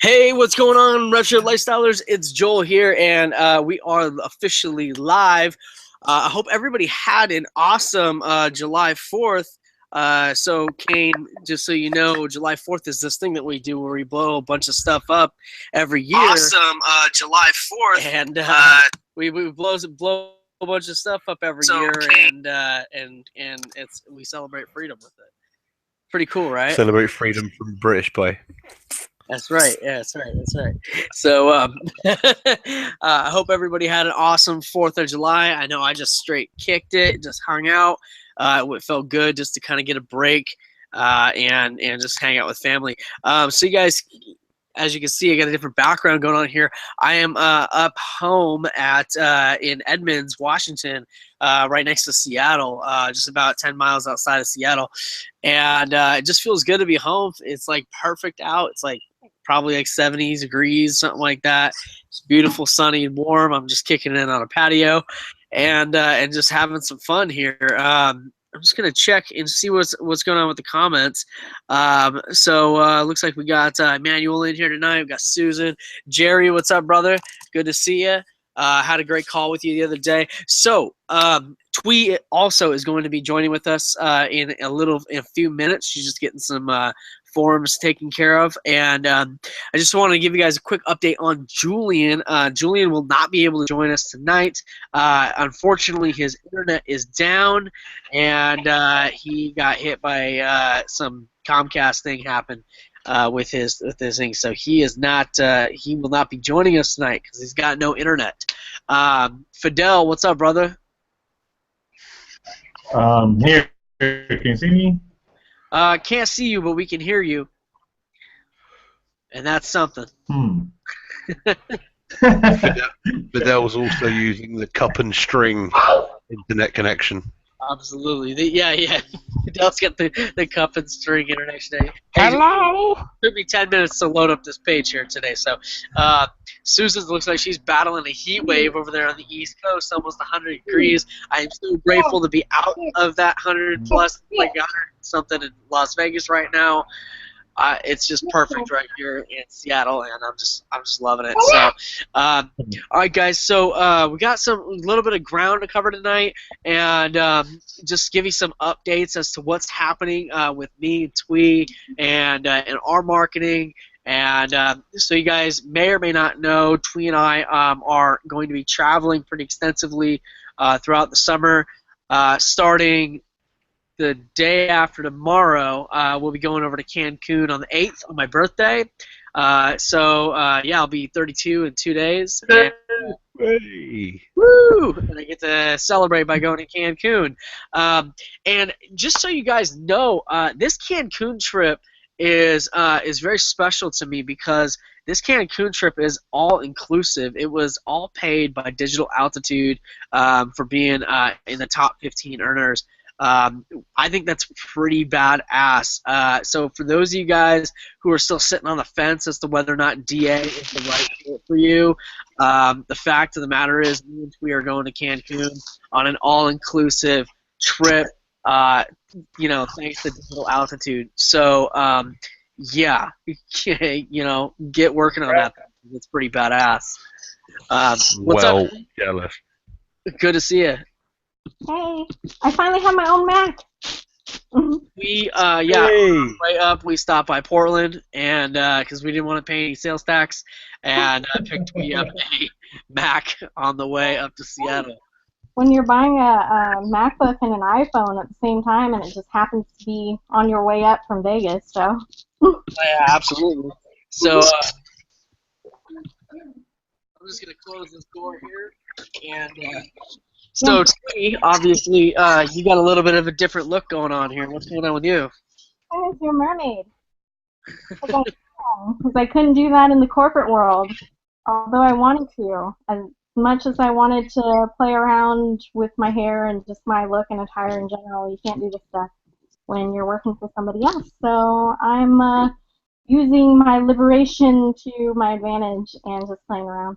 Hey, what's going on, Redshirt Lifestylers? It's Joel here, and we are officially live. I hope everybody had an awesome July 4th. So, Kane, just so you know, July 4th is this thing that we do where we blow a bunch of stuff up every year. Awesome, July 4th. And we blow a bunch of stuff up every year, and we celebrate freedom with it. Pretty cool, right? Celebrate freedom from British play. That's right. Yeah, that's right. So I hope everybody had an awesome 4th of July. I know I just straight kicked it, just hung out. It felt good just to kind of get a break and just hang out with family. So you guys, as you can see, I got a different background going on here. I am up home in Edmonds, Washington, right next to Seattle, just about 10 miles outside of Seattle. And it just feels good to be home. It's like perfect out. It's like probably like 70 degrees, something like that. It's beautiful, sunny, and warm. I'm just kicking it on a patio and just having some fun here. I'm just gonna check and see what's going on with the comments. So looks like we got Emmanuel in here tonight. We got Susan, Jerry. What's up, brother? Good to see you. Had a great call with you the other day. So Twee also is going to be joining with us in a few minutes. She's just getting some forms taken care of, and I just want to give you guys a quick update on Julian. Julian will not be able to join us tonight. Unfortunately, his internet is down, and he got hit by some Comcast thing happened with his thing. So he is not. He will not be joining us tonight because he's got no internet. Fidel, what's up, brother? Here. Can you see me? Can't see you, but we can hear you. And that's something. Fidel was also using the cup and string internet connection. Absolutely. Yeah. Fidel's got the cup and string internet today. Hello! It took me 10 minutes to load up this page here today. So Susan looks like she's battling a heat wave over there on the East Coast, almost 100 degrees. I am so grateful to be out of that 100 plus, like 100 something in Las Vegas right now. It's just perfect right here in Seattle, and I'm just loving it. So, all right, guys. So we got a little bit of ground to cover tonight, and just give you some updates as to what's happening with me and Twee and our marketing. And so you guys may or may not know, Twee and I are going to be traveling pretty extensively throughout the summer, starting the day after tomorrow. We'll be going over to Cancun on the 8th on my birthday. So I'll be 32 in 2 days. And, woo! And I get to celebrate by going to Cancun. And just so you guys know, this Cancun trip is very special to me because this Cancun trip is all inclusive. It was all paid by Digital Altitude for being in the top 15 earners. I think that's pretty badass. So for those of you guys who are still sitting on the fence as to whether or not DA is the right fit for you, the fact of the matter is we are going to Cancun on an all-inclusive trip, thanks to Digital Altitude. So, get working on that. It's pretty badass. What's up? Jealous. Good to see you. Hey, I finally have my own Mac. We way up. We stopped by Portland, and because we didn't want to pay any sales tax, and picked me up a Mac on the way up to Seattle. When you're buying a MacBook and an iPhone at the same time, and it just happens to be on your way up from Vegas, so. Yeah, absolutely. So I'm just gonna close this door here, and. So, Twee, obviously, you got a little bit of a different look going on here. What's going on with you? Oh, it's your mermaid. Because I couldn't do that in the corporate world, although I wanted to. As much as I wanted to play around with my hair and just my look and attire in general, you can't do this stuff when you're working for somebody else. So I'm using my liberation to my advantage and just playing around.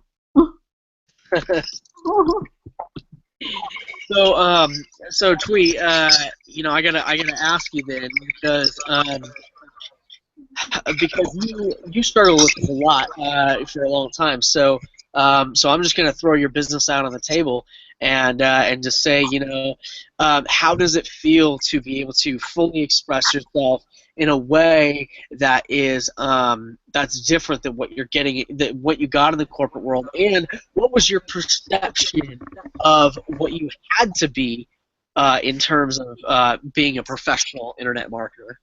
So Twee, I gotta ask you then because because you struggle with it a lot for a long time. So I'm just going to throw your business out on the table and just say, how does it feel to be able to fully express yourself in a way that is that's different than what you're getting, than what you got in the corporate world, and what was your perception of what you had to be in terms of being a professional internet marketer?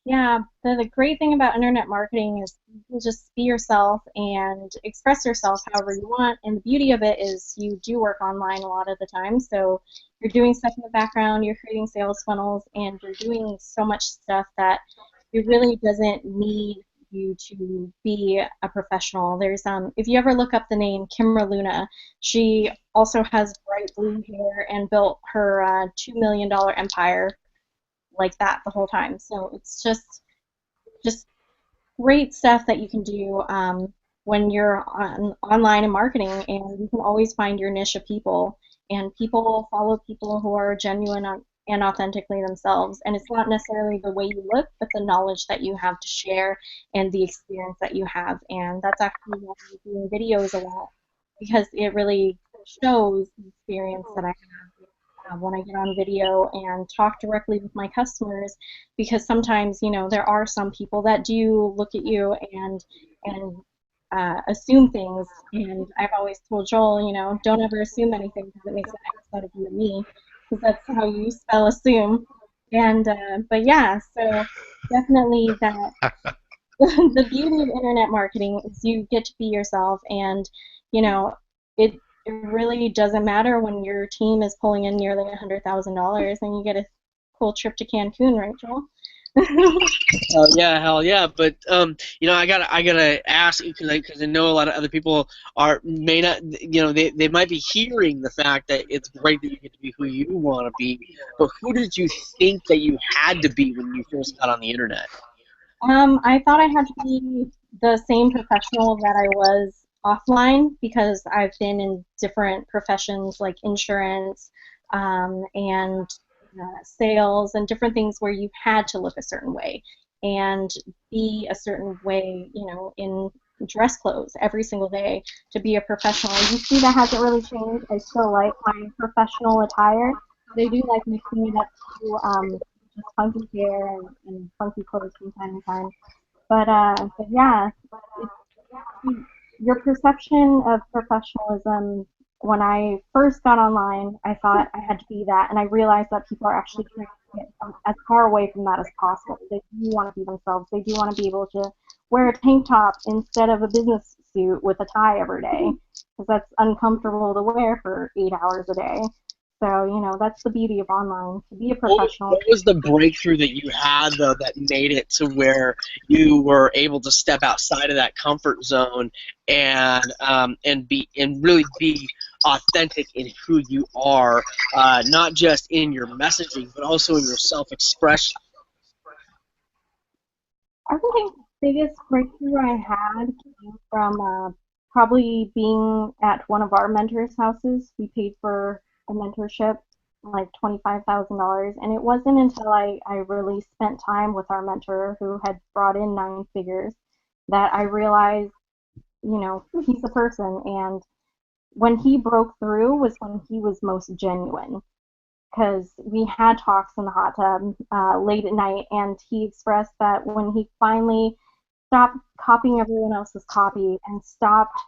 Yeah, the great thing about internet marketing is you can just be yourself and express yourself however you want. And the beauty of it is you do work online a lot of the time. So you're doing stuff in the background, you're creating sales funnels, and you're doing so much stuff that it really doesn't need you to be a professional. There's if you ever look up the name Kimra Luna, she also has bright blue hair and built her $2 million empire like that the whole time. So it's just great stuff that you can do when you're online and marketing, and you can always find your niche of people, and people will follow people who are genuine and authentically themselves. And it's not necessarily the way you look, but the knowledge that you have to share and the experience that you have. And that's actually why I'm doing videos a lot, because it really shows the experience that I have when I get on video and talk directly with my customers, because sometimes there are some people that do look at you and assume things, and I've always told Joel, don't ever assume anything because it makes an ass out of you and me, because that's how you spell assume. And but yeah, so definitely that the beauty of internet marketing is you get to be yourself, and it really doesn't matter when your team is pulling in nearly $100,000 and you get a cool trip to Cancun, right, Joel? Hell yeah! But I gotta ask you because I know a lot of other people may not, they might be hearing the fact that it's great that you get to be who you want to be, but who did you think that you had to be when you first got on the internet? I thought I had to be the same professional that I was offline, because I've been in different professions like insurance and sales and different things where you had to look a certain way and be a certain way, in dress clothes every single day to be a professional. You see, that hasn't really changed. I still like my professional attire, but I do like mixing it up to just funky hair and funky clothes from time to time. But yeah, it's, your perception of professionalism. When I first got online, I thought I had to be that, and I realized that people are actually trying to get as far away from that as possible. They do want to be themselves. They do want to be able to wear a tank top instead of a business suit with a tie every day, because that's uncomfortable to wear for 8 hours a day. So, that's the beauty of online, to be a professional. What was the breakthrough that you had, though, that made it to where you were able to step outside of that comfort zone and really be authentic in who you are, not just in your messaging, but also in your self-expression? I think the biggest breakthrough I had came from probably being at one of our mentors' houses. We paid for a mentorship, like $25,000, and it wasn't until I really spent time with our mentor, who had brought in 9 figures, that I realized, he's a person. And when he broke through was when he was most genuine, because we had talks in the hot tub late at night, and he expressed that when he finally stopped copying everyone else's copy and stopped,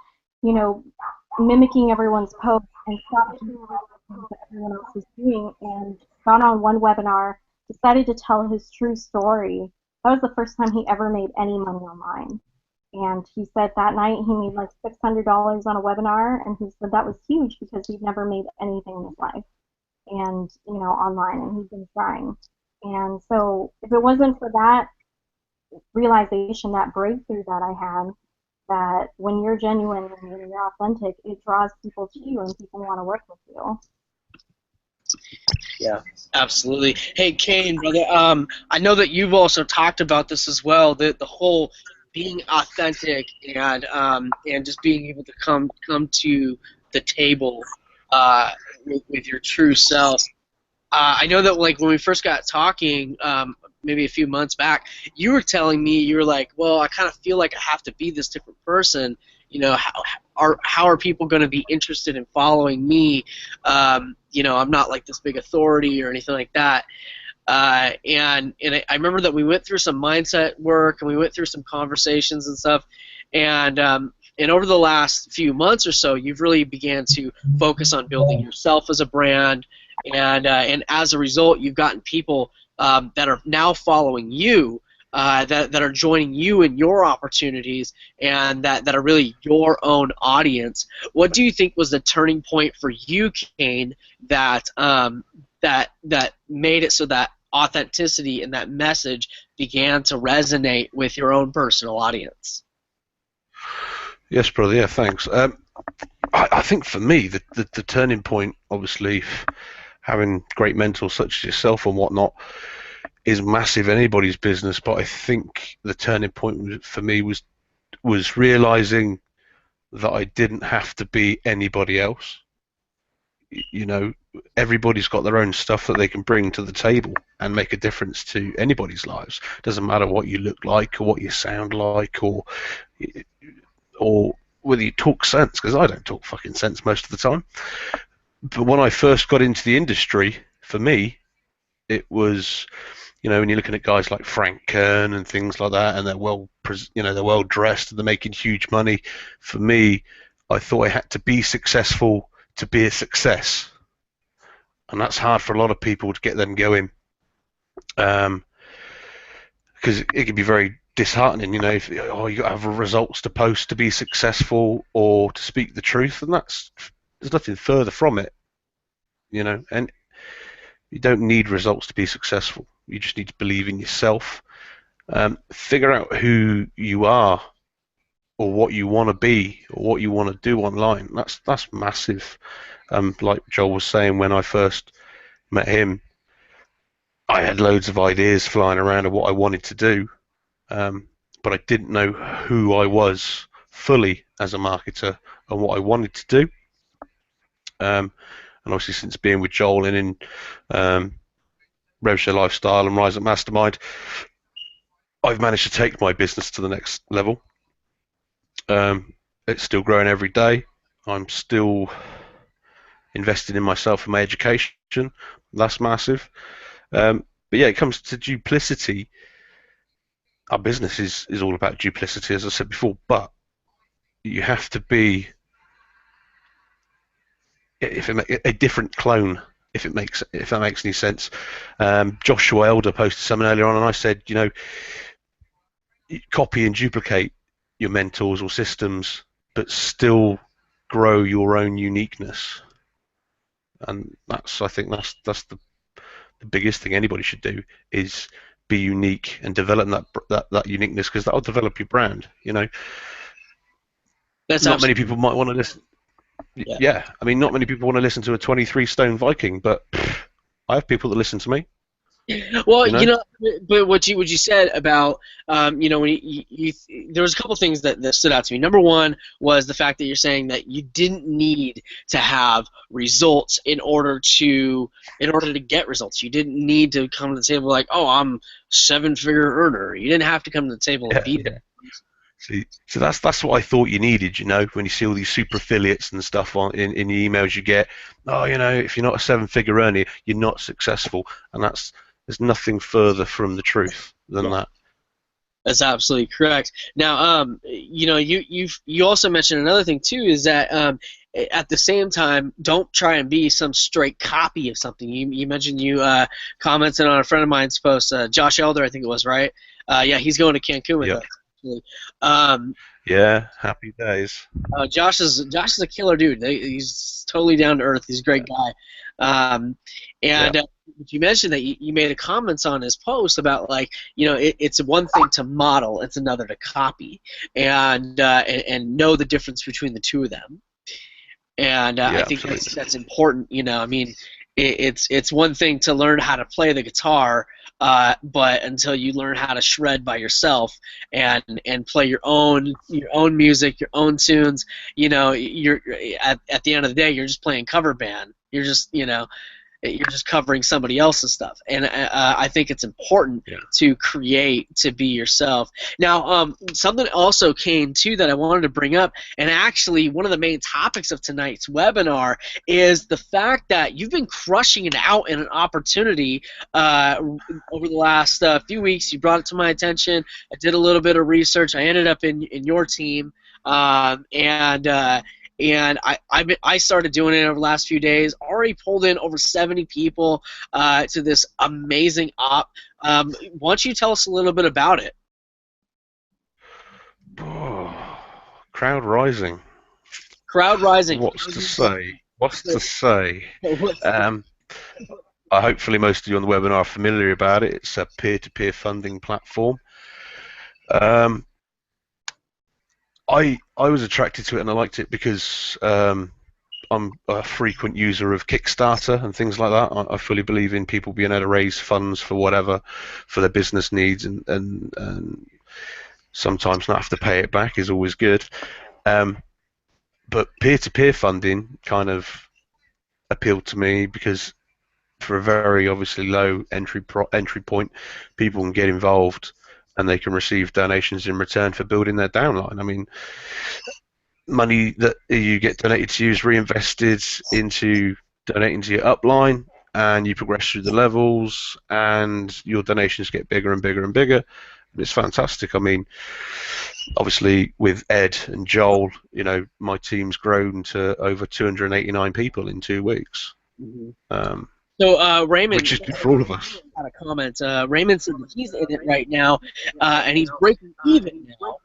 mimicking everyone's posts and stopped doing what everyone else was doing and got on one webinar, decided to tell his true story. That was the first time he ever made any money online. And he said that night he made like $600 on a webinar, and he said that was huge because he'd never made anything in his life and online, and he's been trying. And so if it wasn't for that realization, that breakthrough that I had, that when you're genuine and when you're authentic, it draws people to you and people want to work with you. Yeah, absolutely. Hey, Kane, brother, I know that you've also talked about this as well, the whole being authentic and just being able to come to the table with your true self. I know that, like, when we first got talking maybe a few months back, you were telling me, you were like, well, I kind of feel like I have to be this different person. You know, how are people going to be interested in following me? You know, I'm not like this big authority or anything like that. And I remember that we went through some mindset work and we went through some conversations and stuff. And over the last few months or so, you've really began to focus on building yourself as a brand, and as a result, you've gotten people that are now following you, that are joining you in your opportunities, and that are really your own audience. What do you think was the turning point for you, Kane, that that made it so that authenticity and that message began to resonate with your own personal audience? Yes, brother. Yeah, thanks. I think for me, the turning point, obviously, having great mentors such as yourself and whatnot, is massive in anybody's business. But I think the turning point for me was realizing that I didn't have to be anybody else. You know, everybody's got their own stuff that they can bring to the table and make a difference to anybody's lives. Doesn't matter what you look like or what you sound like or whether you talk sense, because I don't talk fucking sense most of the time. But when I first got into the industry, for me, it was, you know, when you're looking at guys like Frank Kern and things like that, and they're well dressed and they're making huge money. For me, I thought I had to be successful to be a success, and that's hard for a lot of people to get them going, because it can be very disheartening, you know, if you got to have results to post to be successful or to speak the truth, and there's nothing further from it, you know. And you don't need results to be successful. You just need to believe in yourself, figure out who you are or what you want to be or what you want to do online. That's massive. Like Joel was saying, when I first met him, I had loads of ideas flying around of what I wanted to do, but I didn't know who I was fully as a marketer and what I wanted to do. And obviously, since being with Joel and in RSL Lifestyle and Rise Up Mastermind, I've managed to take my business to the next level. It's still growing every day. I'm still investing in myself and my education. That's massive. But yeah, it comes to duplicity. Our business is all about duplicity, as I said before, but you have to be a different clone, if that makes any sense. Joshua Elder posted something earlier on, and I said, you know, copy and duplicate your mentors or systems, but still grow your own uniqueness. And I think that's the biggest thing anybody should do, is be unique and develop that uniqueness, because that'll develop your brand. You know, not many people might want to listen. Yeah, I mean, not many people want to listen to a 23 stone Viking, but I have people that listen to me. Well, you know, but what you said about, you know, when there was a couple things that stood out to me. Number one was the fact that you're saying that you didn't need to have results in order to get results. You didn't need to come to the table like, oh, I'm 7-figure earner. You didn't have to come to the table and be there. See, so that's what I thought you needed, you know, when you see all these super affiliates and stuff in the emails you get. Oh, you know, if you're not a 7-figure earner, you're not successful, and there's nothing further from the truth than that. That's absolutely correct. Now, you know, you also mentioned another thing too, is that at the same time, don't try and be some straight copy of something. You mentioned you commented on a friend of mine's post, Josh Elder, I think it was, right? Yeah, he's going to Cancun with us. Yeah, happy days. Josh is a killer dude. He's totally down to earth. He's a great guy. You mentioned that you made a comments on his post about, like, you know, it's one thing to model, it's another to copy, and know the difference between the two of them. And I think that's important. You know, I mean, it's one thing to learn how to play the guitar, but until you learn how to shred by yourself and play your own music, your own tunes, you know, you're at the end of the day, you're just playing cover band. You're just, you know, You're just covering somebody else's stuff, and I think it's important to create, to be yourself. Now, something also came too that I wanted to bring up, and actually one of the main topics of tonight's webinar is the fact that you've been crushing it out in an opportunity over the last few weeks. You brought it to my attention. I did a little bit of research. I ended up in your team, and I started doing it over the last few days. Already pulled in over 70 people to this amazing op. Why don't you tell us a little bit about it? Oh, crowd rising. Crowd rising. What's to say? What's to say? Hopefully most of you on the webinar are familiar about it. It's a peer-to-peer funding platform. I was attracted to it and I liked it because I'm a frequent user of Kickstarter and things like that. I fully believe in people being able to raise funds for whatever, for their business needs, and sometimes not have to pay it back is always good. But peer-to-peer funding kind of appealed to me because for a very obviously low entry point, people can get involved and they can receive donations in return for building their downline. I mean, money that you get donated to you is reinvested into donating to your upline, and you progress through the levels, and your donations get bigger and bigger and bigger. It's fantastic. I mean, obviously with Ed and Joel, you know, my team's grown to over 289 people in 2 weeks. Mm-hmm. So Raymond, which is good for all of us. Had a comment. Raymond said that he's in it right now, and he's breaking even now,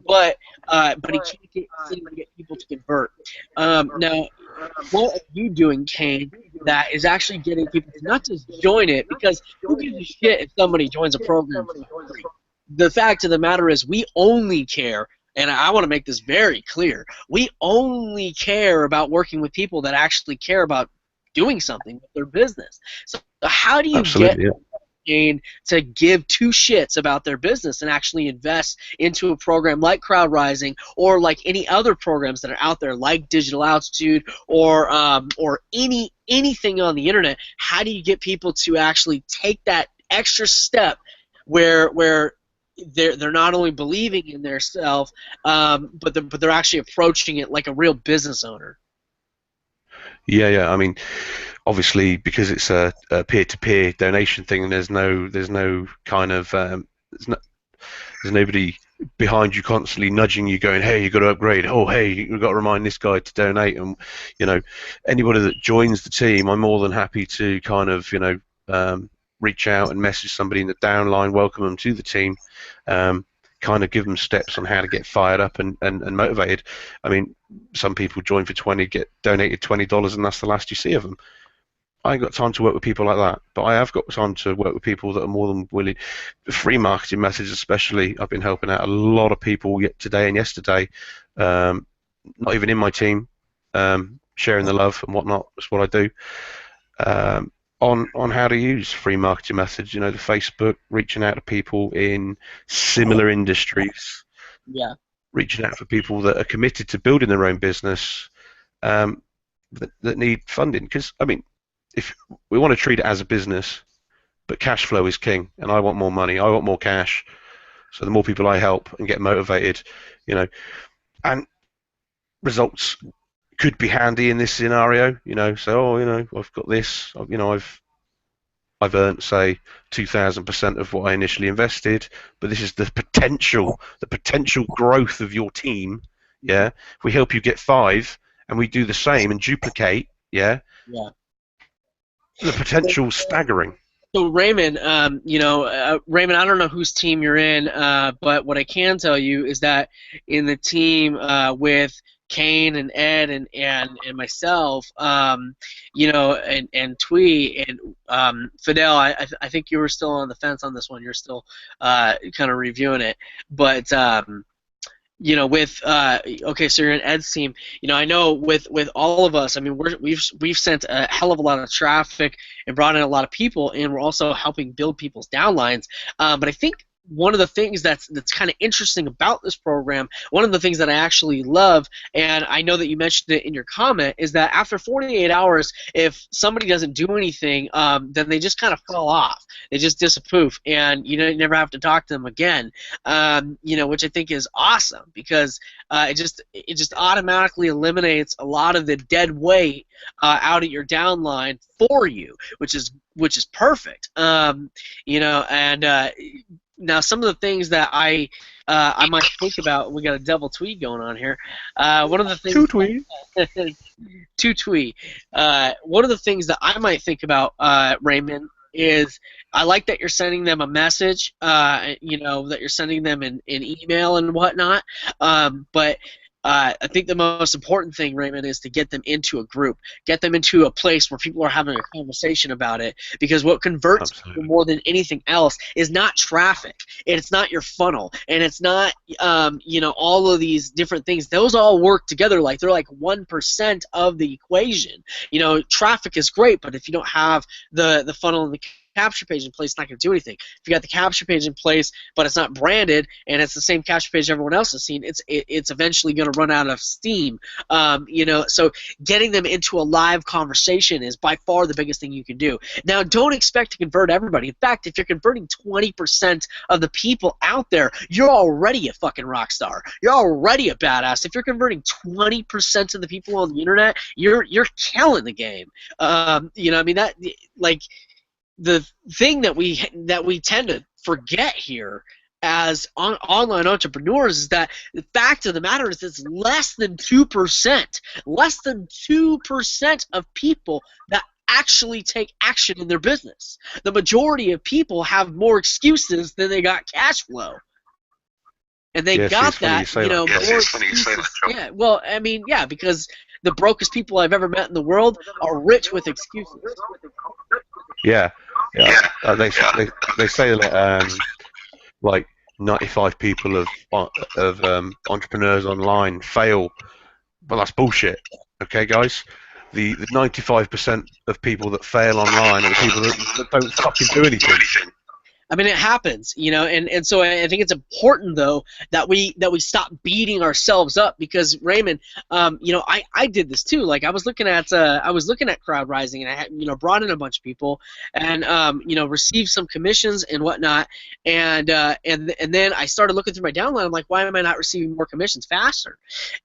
but he seem to get people to convert. Now, what are you doing, Kane, that is actually getting people to not just join it, because who gives a shit if somebody joins a program for free? The fact of the matter is, we only care. And I want to make this very clear. We only care about working with people that actually care about doing something with their business. So how do you get to give two shits about their business and actually invest into a program like Crowd Rising or like any other programs that are out there like Digital Altitude or anything on the internet? How do you get people to actually take that extra step where they're not only believing in their self, but they're actually approaching it like a real business owner? Yeah. I mean, obviously, because it's a peer-to-peer donation thing, and there's no kind of there's nobody behind you constantly nudging you, going, "Hey, you got to upgrade. Oh, hey, you've got to remind this guy to donate." And you know, anybody that joins the team, I'm more than happy to kind of reach out and message somebody in the downline, welcome them to the team. Kind of give them steps on how to get fired up and motivated. I mean, some people join for 20, get donated $20, and that's the last you see of them. I ain't got time to work with people like that, but I have got time to work with people that are more than willing. Free marketing methods, especially, I've been helping out a lot of people today and yesterday, not even in my team, sharing the love and whatnot. That's what I do. On how to use free marketing methods, the Facebook, reaching out to people in similar industries, reaching out for people that are committed to building their own business, that need funding. Because I mean, if we want to treat it as a business, but cash flow is king, and I want more money, I want more cash. So the more people I help and get motivated, and results could be handy in this scenario, so I've got this, I've earned say 2,000% of what I initially invested, but this is the potential growth of your team. Yeah, if we help you get 5 and we do the same and duplicate, the potential's staggering. So Raymond, Raymond, I don't know whose team you're in, but what I can tell you is that in the team with Kane and Ed and myself, and Twee and Fidel, I think you were still on the fence on this one. You're still kind of reviewing it, but with okay, so you're in Ed's team. I know with all of us, I mean, we've sent a hell of a lot of traffic and brought in a lot of people, and we're also helping build people's downlines. But I think one of the things that's kind of interesting about this program, one of the things that I actually love, and I know that you mentioned it in your comment, is that after 48 hours, if somebody doesn't do anything, then they just kind of fall off. They just disapprove, and you never have to talk to them again. Which I think is awesome, because it just automatically eliminates a lot of the dead weight out at your downline for you, which is perfect. Now, some of the things that I might think about, we got a double tweet going on here. One of the things, Two tweet. two tweet. One of the things that I might think about, Raymond, is I like that you're sending them a message. That you're sending them an email and whatnot. But I think the most important thing, Raymond, is to get them into a group, get them into a place where people are having a conversation about it. Because what converts people more than anything else is not traffic, and it's not your funnel, and it's not all of these different things. Those all work together like they're like 1% of the equation. Traffic is great, but if you don't have the funnel and the capture page in place, it's not going to do anything. If you got the capture page in place, but it's not branded, and it's the same capture page everyone else has seen, it's eventually going to run out of steam. So getting them into a live conversation is by far the biggest thing you can do. Now, don't expect to convert everybody. In fact, if you're converting 20% of the people out there, you're already a fucking rock star. You're already a badass. If you're converting 20% of the people on the internet, you're killing the game. The thing that we tend to forget here as online entrepreneurs is that the fact of the matter is it's less than 2%. Less than 2% of people that actually take action in their business. The majority of people have more excuses than they got cash flow. And they got that, more excuses. Yeah, well, I mean, yeah, because the brokest people I've ever met in the world are rich with excuses. Yeah. They say that like 95 people of entrepreneurs online fail, but that's bullshit. Okay, guys, the 95% of people that fail online are the people that don't fucking do anything. I mean, it happens, and so I think it's important, though, that we stop beating ourselves up, because Raymond, I did this too. Like I was looking at Crowd Rising, and I had brought in a bunch of people, and received some commissions and whatnot, and then I started looking through my downline. I'm like, why am I not receiving more commissions faster?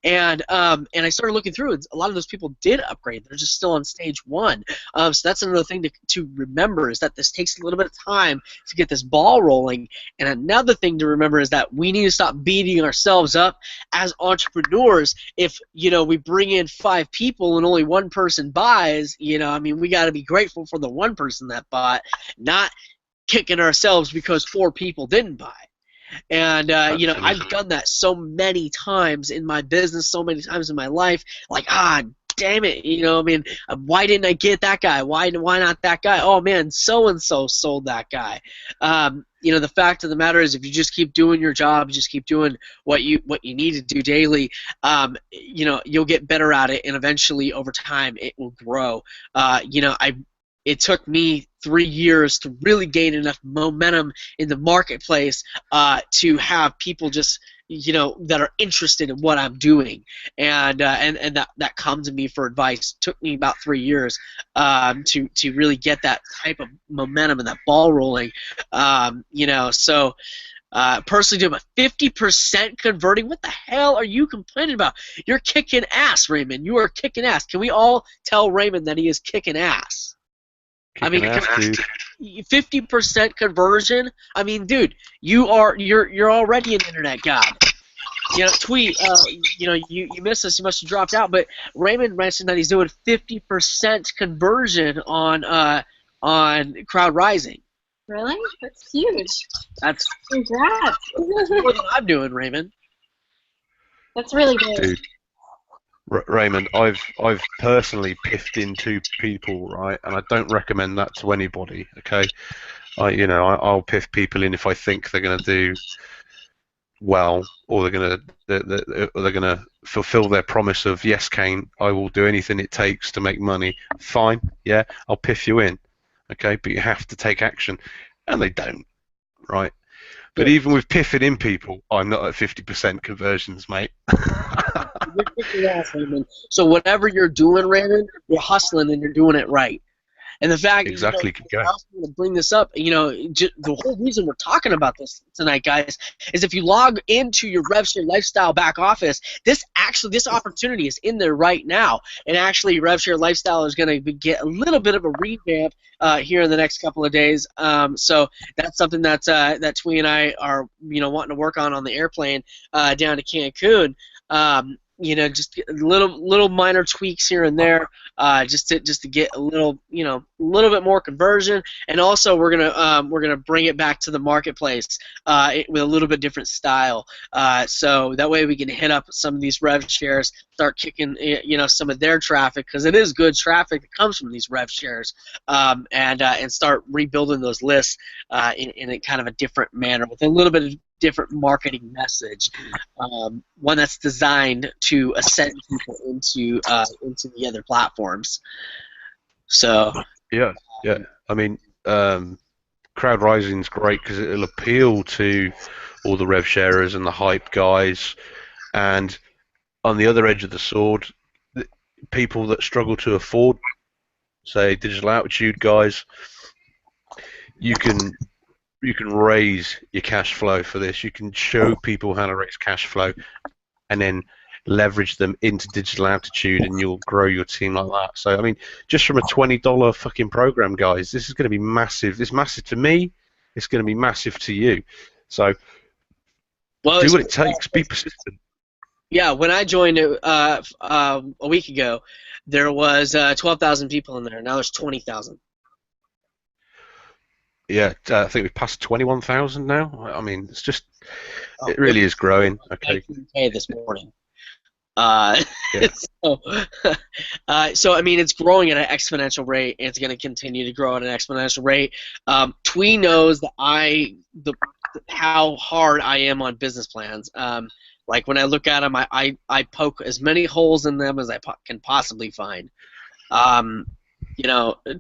And I started looking through, and a lot of those people did upgrade. They're just still on stage 1. So that's another thing to remember, is that this takes a little bit of time to get this ball rolling. And another thing to remember is that we need to stop beating ourselves up as entrepreneurs. If we bring in 5 people and only 1 person buys, we got to be grateful for the 1 person that bought, not kicking ourselves because 4 people didn't buy. And I've done that so many times in my business, so many times in my life. Like, damn it, why didn't I get that guy? Why not that guy? Oh man, so and so sold that guy. The fact of the matter is, if you just keep doing your job, just keep doing what you need to do daily, you'll get better at it, and eventually over time it will grow. It took me 3 years to really gain enough momentum in the marketplace to have people just that are interested in what I'm doing, and that come to me for advice. It took me about 3 years to really get that type of momentum and that ball rolling. So personally, doing a 50% converting. What the hell are you complaining about? You're kicking ass, Raymond. You are kicking ass. Can we all tell Raymond that he is kicking ass? Kicking ass, dude. 50% conversion. I mean, dude, you're already an internet god. Tweet. You missed us. You must have dropped out. But Raymond mentioned that he's doing 50% conversion on Crowd Rising. Really? That's huge. That's Congrats. more than I'm doing, Raymond. That's really good. Dude. Raymond, I've personally piffed in 2 people, right, and I don't recommend that to anybody. Okay, I'll piff people in if I think they're going to do well, or they're going to fulfill their promise of, yes, Kane, I will do anything it takes to make money. Fine, yeah, I'll piff you in, okay, but you have to take action, and they don't, right? But even with piffing in people, I'm not at 50% conversions, mate. You're kicking ass, Raymond. So whatever you're doing, Raymond, you're hustling and you're doing it right. And the fact, Exactly, keep going. I also want to bring this up. The whole reason we're talking about this tonight, guys, is if you log into your RevShare Lifestyle back office, this opportunity is in there right now. And actually, RevShare Lifestyle is going to get a little bit of a revamp here in the next couple of days. So that's something that Twee and I are wanting to work on the airplane down to Cancun. Just little minor tweaks here and there, just to get a little bit more conversion, and also we're gonna bring it back to the marketplace with a little bit different style, so that way we can hit up some of these rev shares, start kicking some of their traffic, because it is good traffic that comes from these rev shares, and start rebuilding those lists in a kind of a different manner with a little bit of different marketing message, one that's designed to ascend people into the other platforms. So yeah. I mean, crowd rising's great because it'll appeal to all the rev sharers and the hype guys, and on the other edge of the sword, people that struggle to afford, say, digital altitude guys. You can raise your cash flow for this. You can show people how to raise cash flow and then leverage them into digital altitude, and you'll grow your team like that. So, I mean, just from a $20 fucking program, guys, this is going to be massive. It's massive to me. It's going to be massive to you. So, do what it takes. Be persistent. Yeah, when I joined it a week ago, there was 12,000 people in there. Now there's 20,000. Yeah, I think we've passed 21,000 now. I mean, it's just, it really is growing. Okay. 19K this morning. So I mean, it's growing at an exponential rate. And it's going to continue to grow at an exponential rate. Twee knows that how hard I am on business plans. Like when I look at them, I poke as many holes in them as I can possibly find.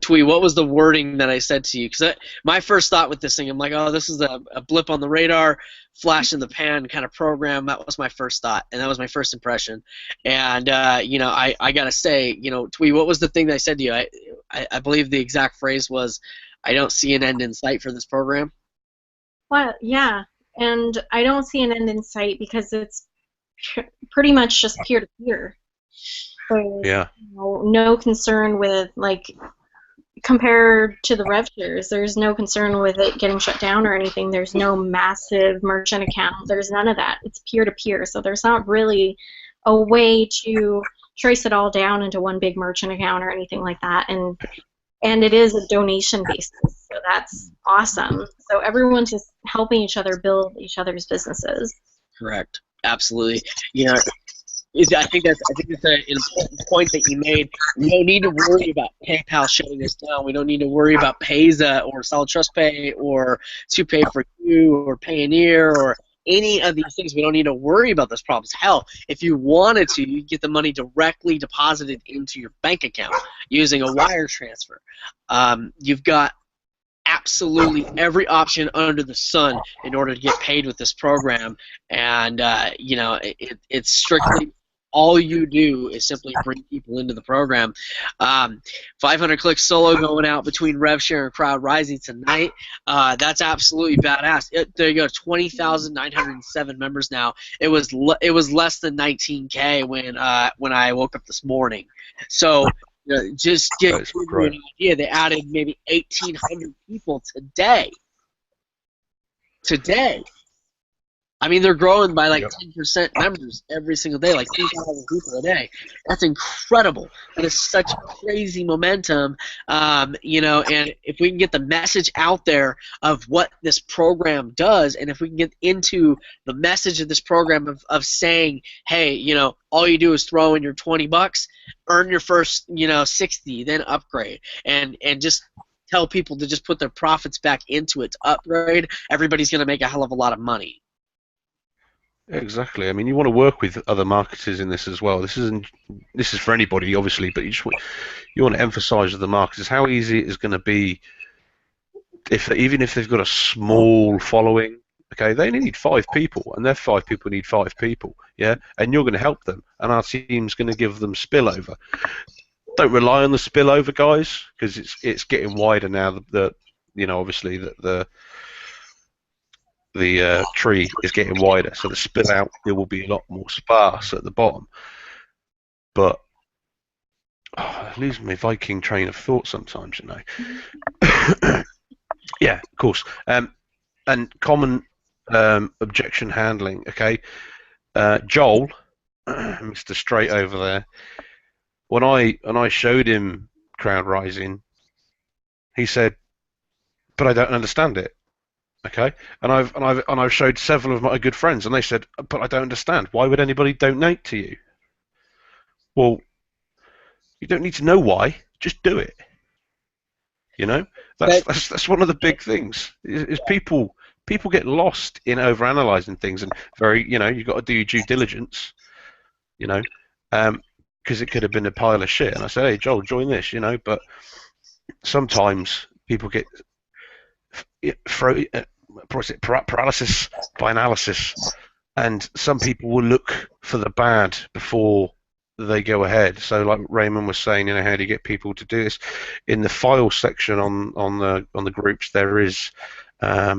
Twee, what was the wording that I said to you? Because my first thought with this thing, I'm like, oh, this is a blip on the radar, flash in the pan kind of program. That was my first thought, and that was my first impression. And I gotta say, Twee, what was the thing that I said to you? I believe the exact phrase was, I don't see an end in sight for this program. Well, yeah, and I don't see an end in sight because it's pretty much just peer-to-peer. There's no concern with, like, compared to the rev shares, there's no concern with it getting shut down or anything. There's no massive merchant account. There's none of that. It's peer-to-peer, so there's not really a way to trace it all down into one big merchant account or anything like that. And it is a donation basis, so that's awesome. So everyone's just helping each other build each other's businesses. Correct. Absolutely. I think that's an important point that you made. We don't need to worry about PayPal shutting us down. We don't need to worry about Payza or Solid Trust Pay or To Pay for You or Payoneer or any of these things. We don't need to worry about those problems. Hell, if you wanted to, you get the money directly deposited into your bank account using a wire transfer. You've got absolutely every option under the sun in order to get paid with this program, and it's strictly all you do is simply bring people into the program. 500 clicks solo going out between RevShare and Crowd Rising tonight. That's absolutely badass. There you go, 20,907 members now. It was less than 19K when I woke up this morning. So just give you an idea, they added maybe 1,800 people today. I mean, they're growing by like 10% members every single day, like 2,000 people a day. That's incredible. That is such crazy momentum, and if we can get the message out there of what this program does, and if we can get into the message of this program of saying, hey, all you do is throw in your $20, earn your first, 60, then upgrade, and just tell people to just put their profits back into it to upgrade, everybody's going to make a hell of a lot of money. Exactly. I mean, you want to work with other marketers in this as well. This is for anybody, obviously, but you want to emphasize with the marketers how easy it is going to be, even if they've got a small following, Okay, they only need 5 people, and their 5 people need 5 people. Yeah, and you're going to help them, and our team's going to give them spillover. Don't rely on the spillover, guys, because it's getting wider now. Obviously the tree is getting wider, so the spill out it will be a lot more sparse at the bottom. But I lose my Viking train of thought sometimes, you know. Yeah, of course. And common objection handling. Okay, Joel, Mr. Straight over there. When I showed him crowd rising, he said, "But I don't understand it." Okay, and I've showed several of my good friends, and they said, "But I don't understand. Why would anybody donate to you?" Well, you don't need to know why. Just do it. You know, that's one of the big things. Is people get lost in overanalyzing things, and you've got to do your due diligence. You know, because it could have been a pile of shit. And I said, "Hey, Joel, join this." You know, but sometimes people get paralysis by analysis, and some people will look for the bad before they go ahead. So, like Raymond was saying, how do you get people to do this? In the file section on the groups, there's a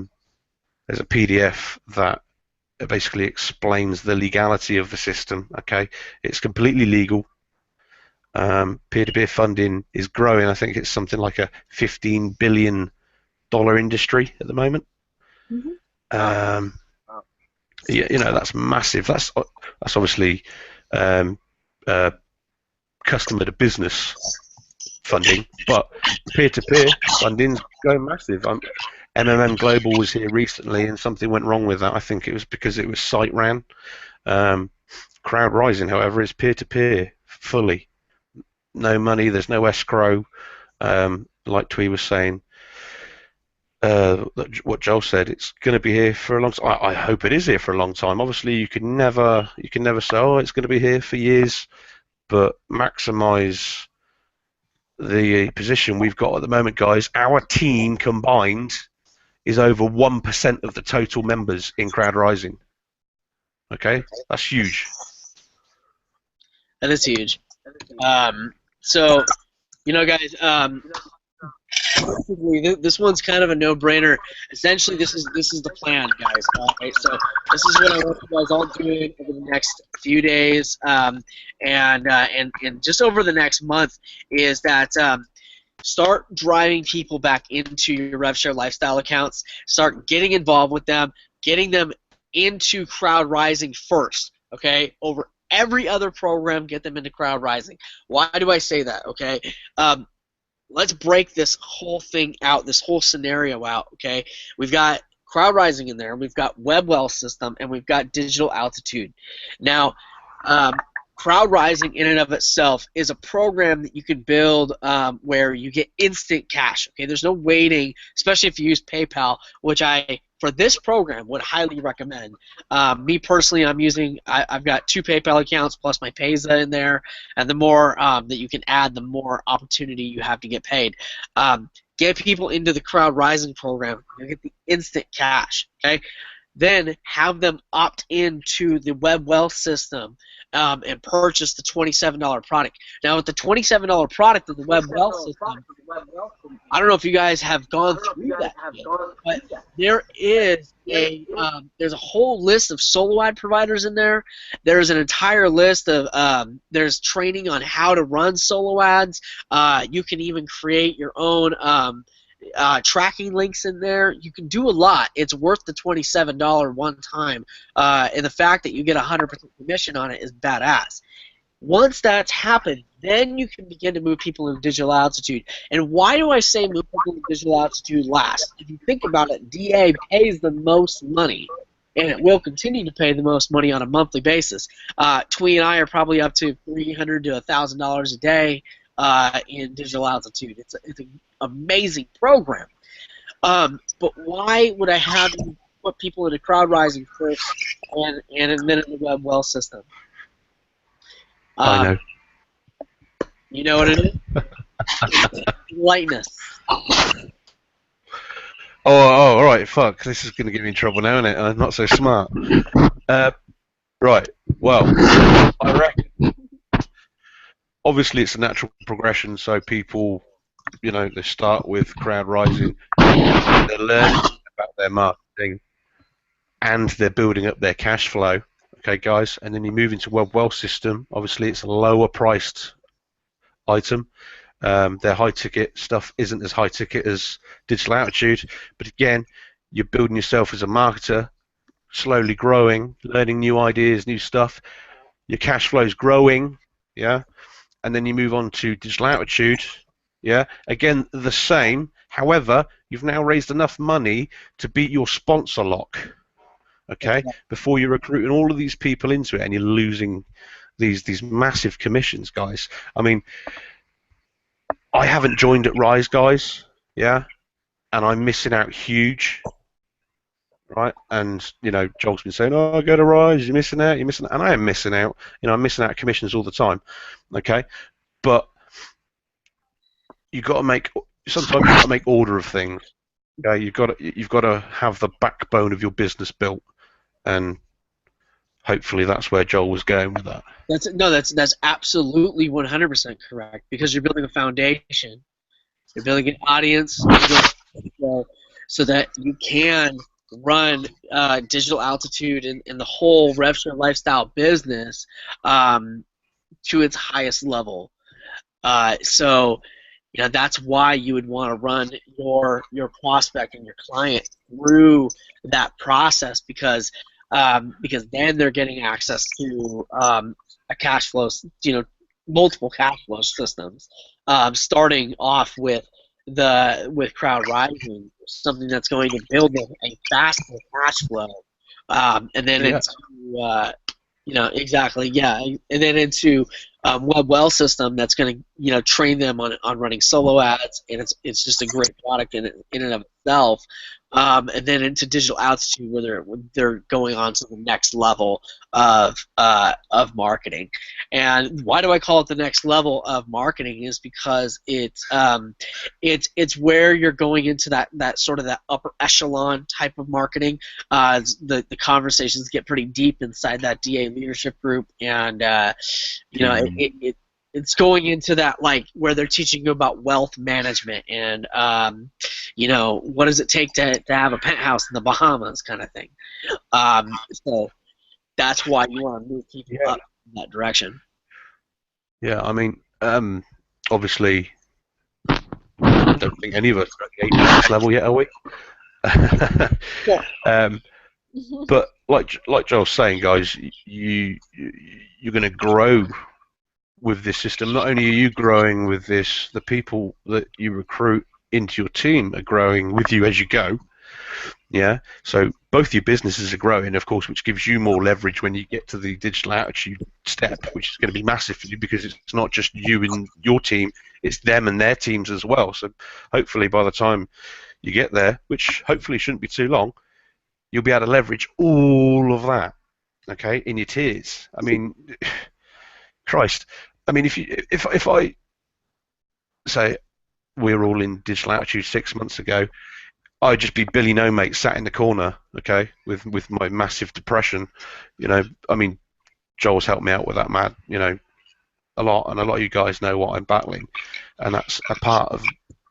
PDF that basically explains the legality of the system. Okay, it's completely legal. Peer-to-peer funding is growing. I think it's something like a $15 billion industry at the moment. Mm-hmm. Yeah, that's massive. That's obviously customer to business funding, but peer-to-peer funding's going massive. MMM Global was here recently, and something went wrong with that. I think it was because it was site ran. Crowd Rising, however, is peer-to-peer fully. No money. There's no escrow. Like Twee was saying. What Joel said, it's going to be here for a long time. I hope it is here for a long time. Obviously, you can never say, oh, it's going to be here for years, but maximize the position we've got at the moment, guys. Our team combined is over 1% of the total members in Crowd Rising. Okay, that's huge. That is huge. So, guys, this one's kind of a no-brainer. Essentially, this is the plan, guys. Okay, so this is what I want you guys all doing over the next few days, and just over the next month is that start driving people back into your RevShare lifestyle accounts. Start getting involved with them, getting them into Crowd Rising first. Okay, over every other program, get them into Crowd Rising. Why do I say that? Okay. Let's break this whole thing out, this whole scenario out, okay? We've got Crowd Rising in there, we've got WebWell system, and we've got Digital Altitude. Now, Crowd Rising in and of itself is a program that you can build where you get instant cash, okay? There's no waiting, especially if you use PayPal, which I, for this program, would highly recommend. Me personally, I've got 2 PayPal accounts plus my Payza in there, and the more that you can add, the more opportunity you have to get paid. Get people into the Crowd Rising program, you get the instant cash, okay? Then have them opt into the WebWell system and purchase the $27 product. Now, with the $27 product of the WebWell system, I don't know if you guys have gone through that yet, but there is there's a whole list of solo ad providers in there. There's an entire list of there's training on how to run solo ads. You can even create your own tracking links in there. You can do a lot. It's worth the $27 one time, and the fact that you get 100% commission on it is badass. Once that's happened, then you can begin to move people into Digital Altitude. And why do I say move people into Digital Altitude last? If you think about it, DA pays the most money, and it will continue to pay the most money on a monthly basis. Twee and I are probably up to $300 to $1,000 a day in Digital Altitude. It's an amazing program. But why would I have you put people into Crowd Rising first and then in the WebWell system? I know. You know what it is? Lightness. all right. Fuck, this is going to get me in trouble now, isn't it? I'm not so smart. Right. Well, I reckon. Obviously, it's a natural progression. So people, they start with crowd rising. They're learning about their marketing, and they're building up their cash flow. Okay, guys, and then you move into web wealth system. Obviously, it's a lower priced item. Their high ticket stuff isn't as high ticket as digital attitude, but again, you're building yourself as a marketer, slowly growing, learning new ideas, new stuff. Your cash flow is growing, yeah, and then you move on to digital attitude, yeah. Again, the same. However, you've now raised enough money to beat your sponsor lock, okay, before you're recruiting all of these people into it, and you're losing these massive commissions, guys. I mean, I haven't joined at Rise, guys, yeah, and I'm missing out huge, right? And Joel's been saying, "Oh, go to Rise, you're missing out, you're missing out," and I am missing out. I'm missing out commissions all the time, okay? But sometimes you've got to make order of things. Okay, you've got to have the backbone of your business built, and hopefully that's where Joel was going with that. That's absolutely 100% correct, because you're building a foundation, you're building an audience, so that you can run digital altitude and the whole RevShare lifestyle business to its highest level. So that's why you would want to run your prospect and your client through that process, because then they're getting access to a cash flow, multiple cash flow systems, starting off with crowd rising, something that's going to build a faster cash flow, and then into exactly, yeah, and then into web well system that's going to train them on running solo ads, and it's just a great product in and of itself. And then into digital altitude, where they're going on to the next level of marketing. And why do I call it the next level of marketing? Is because it's where you're going into that sort of that upper echelon type of marketing. The conversations get pretty deep inside that DA leadership group, and it's going into that, like, where they're teaching you about wealth management and what does it take to have a penthouse in the Bahamas, kind of thing. So that's why you want to move people up in that direction. Yeah, I mean, obviously, I don't think any of us are at the apex level yet, are we? But like Joel's saying, guys, you're going to grow with this system. Not only are you growing with this, the people that you recruit into your team are growing with you as you go. Yeah, so both your businesses are growing, of course, which gives you more leverage when you get to the digital attitude step, which is going to be massive for you, because it's not just you and your team, it's them and their teams as well. So hopefully by the time you get there, which hopefully shouldn't be too long, you'll be able to leverage all of that, okay, in your tiers. I mean, Christ, I mean, if I say we're all in digital attitude 6 months ago, I'd just be Billy No Mate sat in the corner, okay, with my massive depression. I mean, Joel's helped me out with that, man, a lot, and a lot of you guys know what I'm battling, and that's a part of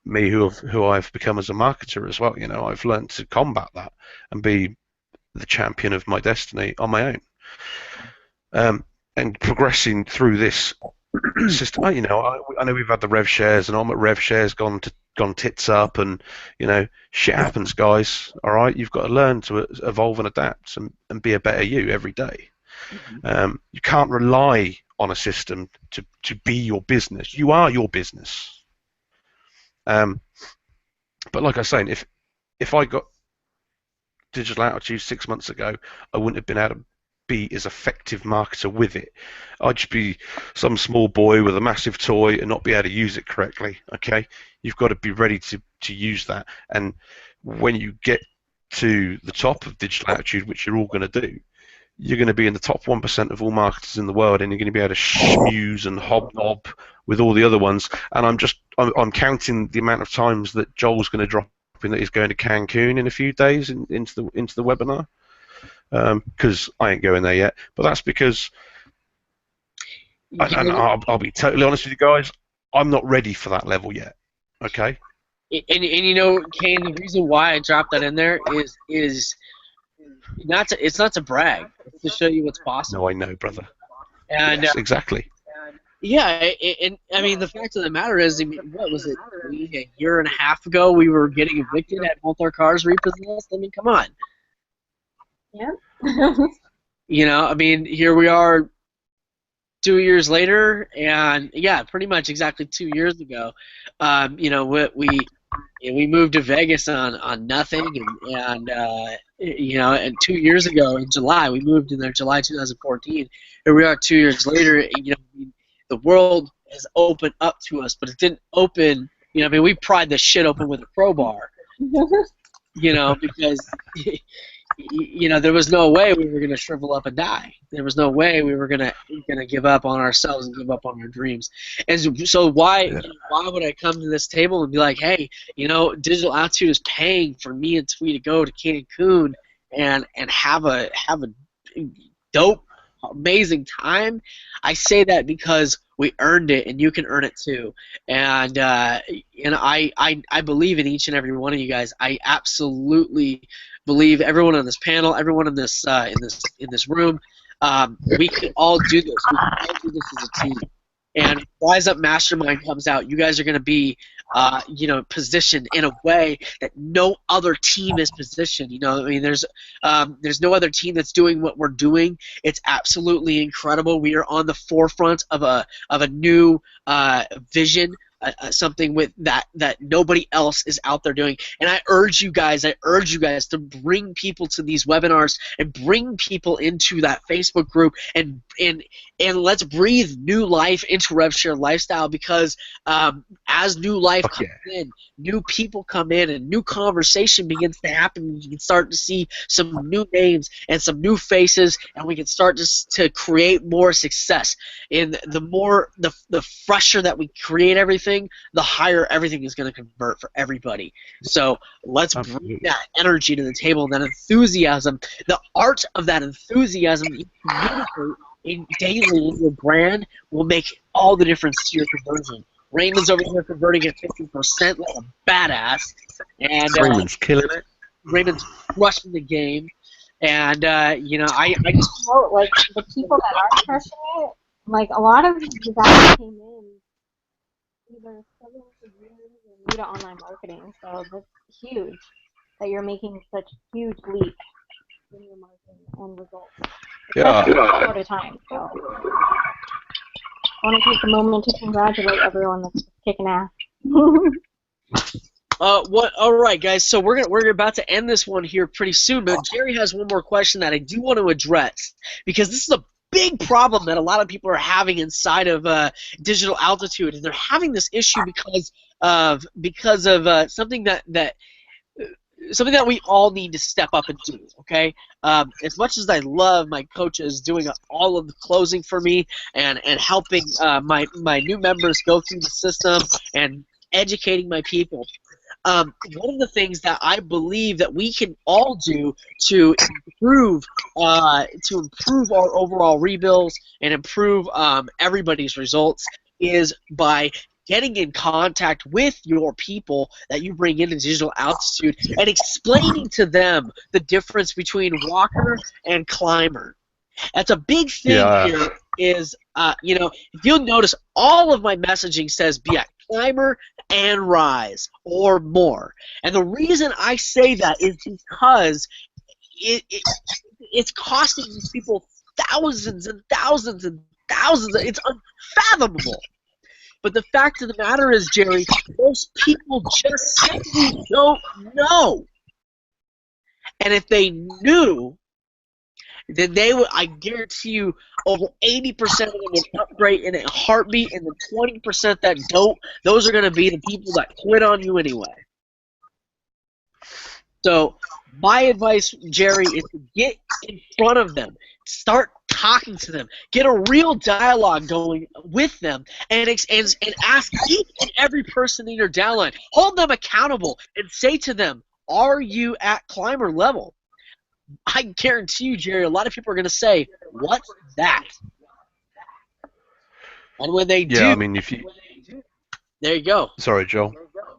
me who I've become as a marketer as well. I've learned to combat that and be the champion of my destiny on my own, and progressing through this system. I know we've had the rev shares, and rev shares gone tits up, and shit happens, guys. All right, you've got to learn to evolve and adapt and be a better you every day. You can't rely on a system to be your business. You are your business. But like I was saying, if I got digital attitude 6 months ago, I wouldn't have been able to be as effective marketer with it. I'd just be some small boy with a massive toy and not be able to use it correctly. Okay, you've got to be ready to use that, and when you get to the top of digital attitude, which you're all going to do, you're going to be in the top 1% of all marketers in the world, and you're going to be able to schmooze and hobnob with all the other ones. And I'm counting the amount of times that Joel's going to drop hoping that he's going to Cancun in a few days into the webinar, because I ain't going there yet. But that's because, and I'll be totally honest with you guys, I'm not ready for that level yet. Okay. And you know, Kane, the reason why I dropped that in there is it's not to brag. It's to show you what's possible. No, I know, brother. And yes, exactly. yeah, and I mean, the fact of the matter is, I mean, what was it? A year and a half ago, we were getting evicted, had both our cars repossessed. I mean, come on. Yeah. You know, I mean, here we are 2 years later, and yeah, pretty much exactly 2 years ago. You know, we moved to Vegas on nothing, and you know, and 2 years ago in July, we moved in there, July 2014. Here we are 2 years later. You know, the world has opened up to us, but it didn't open. You know, I mean, we pried this shit open with a crowbar. You know, because you know, there was no way we were gonna shrivel up and die. There was no way we were gonna give up on ourselves and give up on our dreams. And so why would I come to this table and be like, hey, you know, Digital Altitude is paying for me and Twee to go to Cancun and have a dope, amazing time? I say that because we earned it, and you can earn it too. And I believe in each and every one of you guys. I absolutely believe everyone on this panel, everyone in this room. We can all do this. We can all do this as a team. And Rise Up Mastermind comes out, you guys are going to be, you know, positioned in a way that no other team is positioned. You know, I mean, there's no other team that's doing what we're doing. It's absolutely incredible. We are on the forefront of a new vision. Something with that nobody else is out there doing, and I urge you guys to bring people to these webinars and bring people into that Facebook group and let's breathe new life into RevShare Lifestyle, because as new life comes in, new people come in, and new conversation begins to happen. You can start to see some new names and some new faces, and we can start to create more success. And the fresher that we create everything, the higher everything is going to convert for everybody. So let's bring that energy to the table, and that enthusiasm, the art of that enthusiasm that you communicate daily in your brand will make all the difference to your conversion. Raymond's over here converting at 50% like a badass, and Raymond's killing it. Raymond's crushing the game, and you know, I just know, like the people that are crushing it, like a lot of you guys came in either struggling for years or new to online marketing, so that's huge that you're making such huge leaps in your marketing and results. Especially in a short time. So I want to take a moment to congratulate everyone that's kicking ass. All right, guys. So we're about to end this one here pretty soon, but Jerry has one more question that I do want to address, because this is a big problem that a lot of people are having inside of Digital Altitude, and they're having this issue because of something that we all need to step up and do. Okay, as much as I love my coaches doing all of the closing for me and helping my new members go through the system and educating my people. One of the things that I believe that we can all do to improve our overall rebuilds and improve everybody's results is by getting in contact with your people that you bring into Digital Altitude and explaining to them the difference between walker and climber. That's a big thing here. Is you know, if you'll notice, all of my messaging says be a climber and rise or more. And the reason I say that is because it's costing these people thousands and thousands and thousands. It's unfathomable. But the fact of the matter is, Jerry, most people just simply don't know. And if they knew, then they would, I guarantee you, over 80% of them would upgrade in a heartbeat, and the 20% that don't, those are going to be the people that quit on you anyway. So my advice, Jerry, is to get in front of them. Start talking to them. Get a real dialogue going with them, and ask each and every person in your downline. Hold them accountable and say to them, "Are you at climber level?" I guarantee you, Jerry, a lot of people are going to say, "What's that?" And when they do, I mean, if you there you go. sorry, Joel.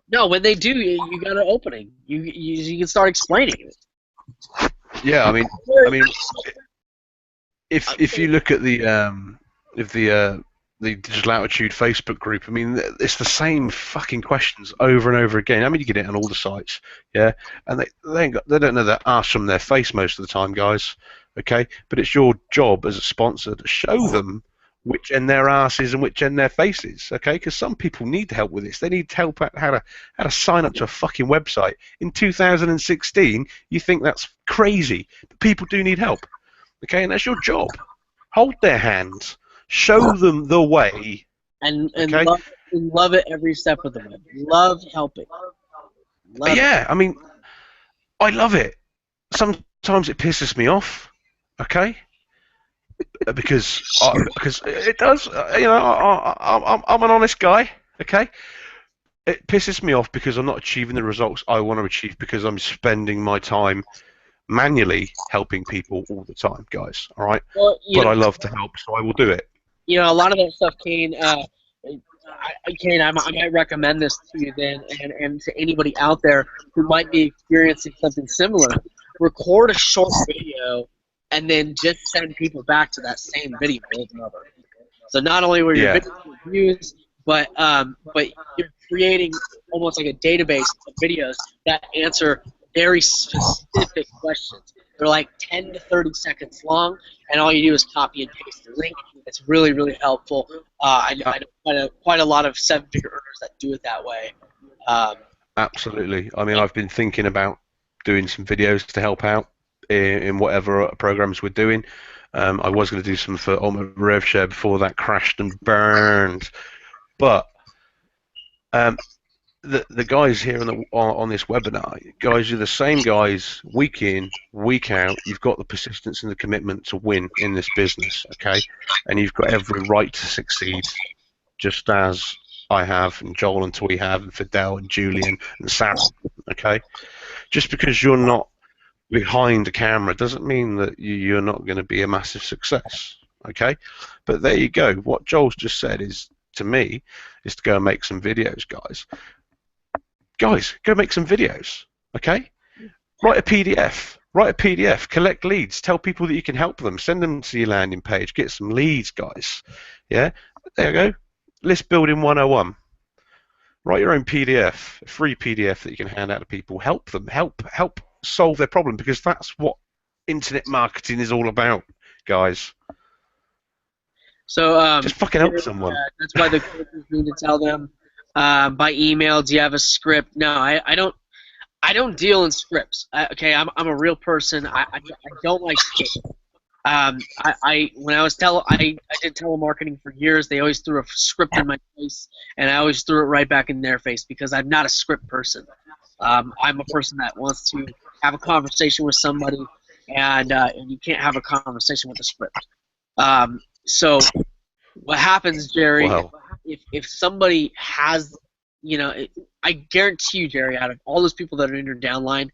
No, when they do, you got an opening. You can start explaining it. Yeah, I mean, if you look at the Digital Altitude Facebook group, I mean, it's the same fucking questions over and over again. I mean, you get it on all the sites, yeah, and they don't know that ass from their face most of the time, guys. Okay, but it's your job as a sponsor to show them which end their asses and which end their faces. Okay, because some people need help with this. They need help at how to sign up to a fucking website. In 2016, you think that's crazy, but people do need help. Okay, and that's your job. Hold their hands. Show them the way. And okay? love it every step of the way. Love helping. I mean, I love it. Sometimes it pisses me off, okay? Because it does. I'm an honest guy, okay? It pisses me off because I'm not achieving the results I want to achieve because I'm spending my time manually helping people all the time, guys. All right, well, but I love to help, so I will do it. You know, a lot of that stuff, Kane. Kane, I might recommend this to you then, and to anybody out there who might be experiencing something similar. Record a short video, and then just send people back to that same video over and over. So not only were your videos views, but you're creating almost like a database of videos that answer very specific questions. They're like 10 to 30 seconds long, and all you do is copy and paste the link. It's really, really helpful. I know quite a lot of seven-figure earners that do it that way. Absolutely. I mean, I've been thinking about doing some videos to help out in whatever programs we're doing. I was going to do some for Ultimate RevShare before that crashed and burned, but the guys here on this webinar, guys, you're the same guys week in, week out. You've got the persistence and the commitment to win in this business, okay? And you've got every right to succeed, just as I have, and Joel and Toy have, and Fidel and Julian and Sam, okay? Just because you're not behind the camera doesn't mean that you're not going to be a massive success, okay? But there you go. What Joel's just said is, to me, is to go and make some videos, guys. Guys, go make some videos, okay? Write a PDF, collect leads, tell people that you can help them, send them to your landing page, get some leads, guys. Yeah, there you go. List building 101. Write your own PDF, a free PDF that you can hand out to people. Help them, help solve their problem, because that's what internet marketing is all about, guys. So just fucking help someone. That's why the coaches need to tell them by email. Do you have a script? No, I don't deal in scripts. I'm a real person. I don't like scripts. When I did telemarketing for years. They always threw a script in my face, and I always threw it right back in their face because I'm not a script person. I'm a person that wants to have a conversation with somebody, and you can't have a conversation with a script. So what happens, Jerry, Wow. if somebody has, I guarantee you, Jerry, out of all those people that are in your downline,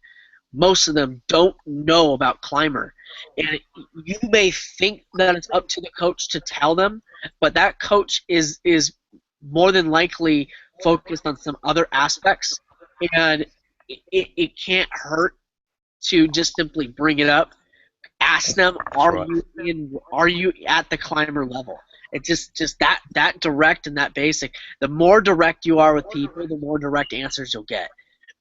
most of them don't know about Climber. And you may think that it's up to the coach to tell them, but that coach is more than likely focused on some other aspects, and it can't hurt to just simply bring it up. Ask them, are you at the Climber level? It's just that direct and that basic. The more direct you are with people, the more direct answers you'll get.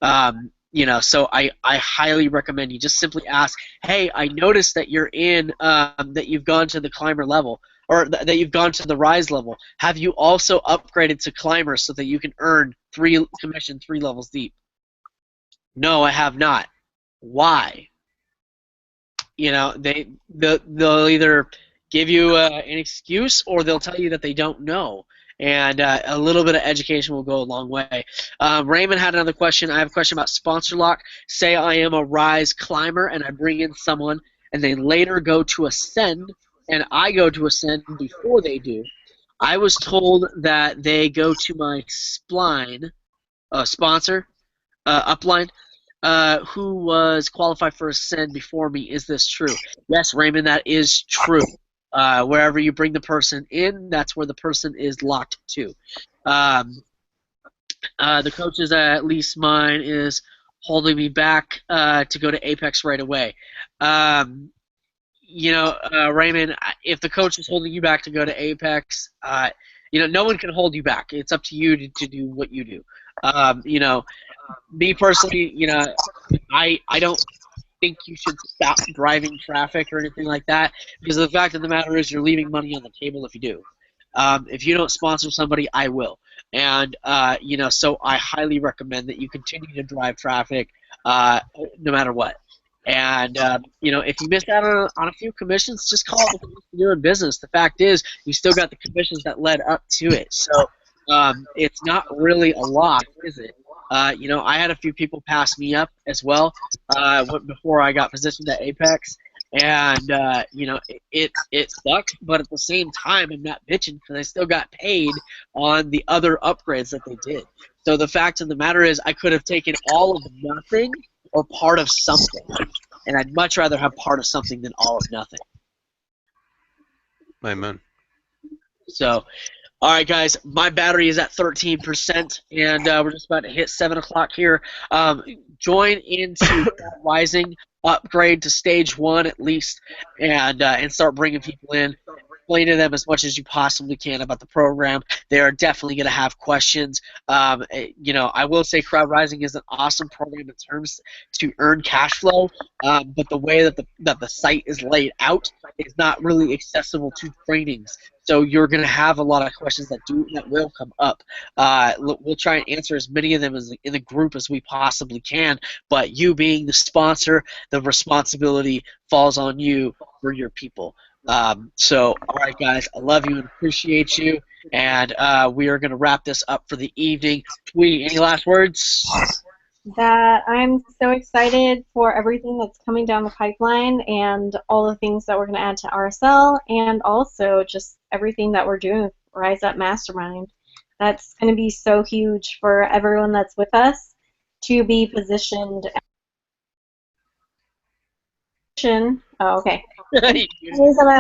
So I highly recommend you just simply ask, hey, I noticed that you're in, that you've gone to the Climber level, or that you've gone to the Rise level. Have you also upgraded to Climber so that you can earn commission 3 levels deep? No, I have not. Why? They'll either give you an excuse, or they'll tell you that they don't know. And a little bit of education will go a long way. Raymond had another question. I have a question about sponsor lock. Say I am a Rise Climber and I bring in someone, and they later go to Ascend and I go to Ascend before they do, I was told that they go to my spline sponsor, upline, who was qualified for Ascend before me. Is this true? Yes, Raymond, that is true. Wherever you bring the person in, that's where the person is locked to. The coaches, at least mine, is holding me back to go to Apex right away. Raymond, if the coach is holding you back to go to Apex, no one can hold you back. It's up to you to do what you do. Me personally, I don't think you should stop driving traffic or anything like that, because the fact of the matter is you're leaving money on the table if you do. If you don't sponsor somebody, I will. And, so I highly recommend that you continue to drive traffic no matter what. And, if you missed out on a few commissions, just call it you're in business. The fact is, you still got the commissions that led up to it. So it's not really a loss, is it? I had a few people pass me up as well before I got positioned at Apex. And, it sucked, but at the same time, I'm not bitching because I still got paid on the other upgrades that they did. So the fact of the matter is I could have taken all of nothing or part of something. And I'd much rather have part of something than all of nothing. Amen. So, all right, guys, my battery is at 13%, and we're just about to hit 7 o'clock here. Join into Rising, upgrade to stage 1 at least, and start bringing people in. Explain to them as much as you possibly can about the program. They are definitely going to have questions. I will say Crowd Rising is an awesome program in terms to earn cash flow, but the way that the site is laid out is not really accessible to trainings. So you're going to have a lot of questions that will come up. We'll try and answer as many of them in the group as we possibly can, but you being the sponsor, the responsibility falls on you for your people. All right, guys, I love you and appreciate you, and we are going to wrap this up for the evening. Tweety, any last words? That I'm so excited for everything that's coming down the pipeline and all the things that we're going to add to RSL, and also just everything that we're doing with Rise Up Mastermind. That's going to be so huge for everyone that's with us to be positioned. Oh, okay. I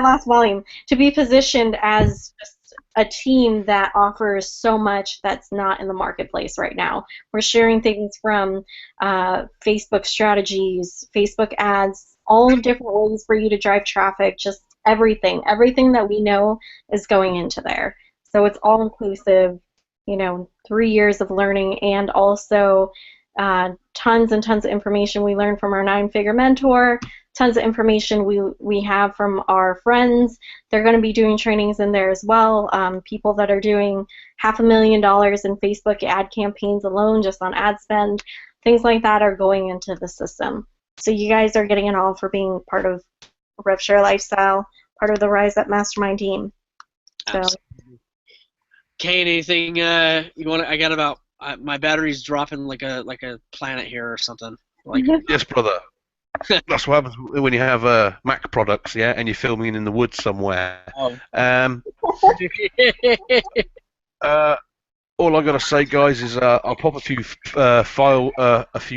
lost volume. To be positioned as just a team that offers so much that's not in the marketplace right now. We're sharing things from Facebook strategies, Facebook ads, all different ways for you to drive traffic, just everything. Everything that we know is going into there. So it's all inclusive, 3 years of learning, and also tons and tons of information we learned from our 9-figure mentor, tons of information we have from our friends. They're going to be doing trainings in there as well. People that are doing $500,000 in Facebook ad campaigns alone, just on ad spend, things like that are going into the system. So you guys are getting it all for being part of RevShare Lifestyle, part of the Rise Up Mastermind team. So. Kane, anything you want? I got about my battery's dropping like a planet here or something. Yes, brother. That's what happens when you have Mac products, yeah, and you're filming in the woods somewhere. Oh. All I gotta say, guys, is I'll pop a few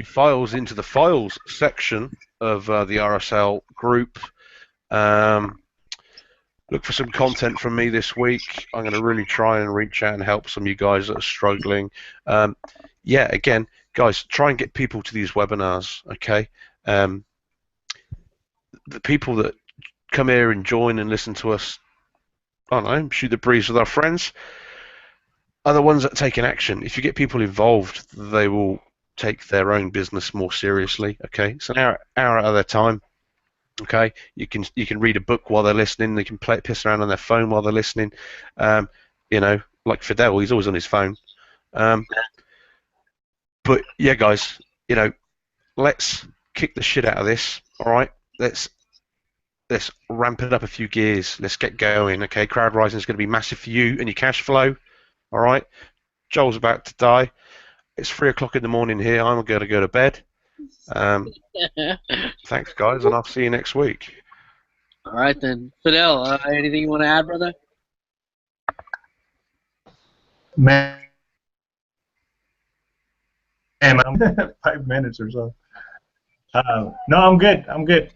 files into the files section of the RSL group. Look for some content from me this week. I'm going to really try and reach out and help some of you guys that are struggling. Again, guys, try and get people to these webinars, okay? The people that come here and join and listen to us, I don't know, shoot the breeze with our friends, are the ones that take an action. If you get people involved, they will take their own business more seriously, okay? So an hour out of their time, okay? You can read a book while they're listening. They can piss around on their phone while they're listening. Like Fidel, he's always on his phone. But yeah, guys, let's kick the shit out of this. All right, let's ramp it up a few gears. Let's get going. Okay, Crowd Rising is going to be massive for you and your cash flow. All right, Joel's about to die. It's 3 o'clock in the morning here. I'm going to go to bed. Thanks, guys, and I'll see you next week. All right then, Fidel. Anything you want to add, brother? Man, I'm 5 minutes or so. No, I'm good. I'm good.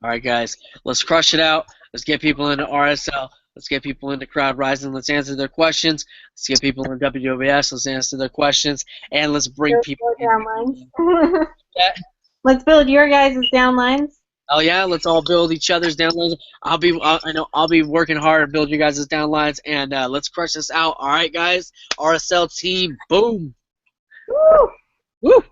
All right, guys. Let's crush it out. Let's get people into RSL. Let's get people into Crowd Rising. Let's answer their questions. Let's get people in WWS. Let's answer their questions, and let's bring people. Downlines. Yeah. Let's build your guys' downlines. Oh yeah, let's all build each other's downlines. I know I'll be working hard to build you guys' downlines, and let's crush this out. All right, guys. RSL team, boom. Woo! Woo.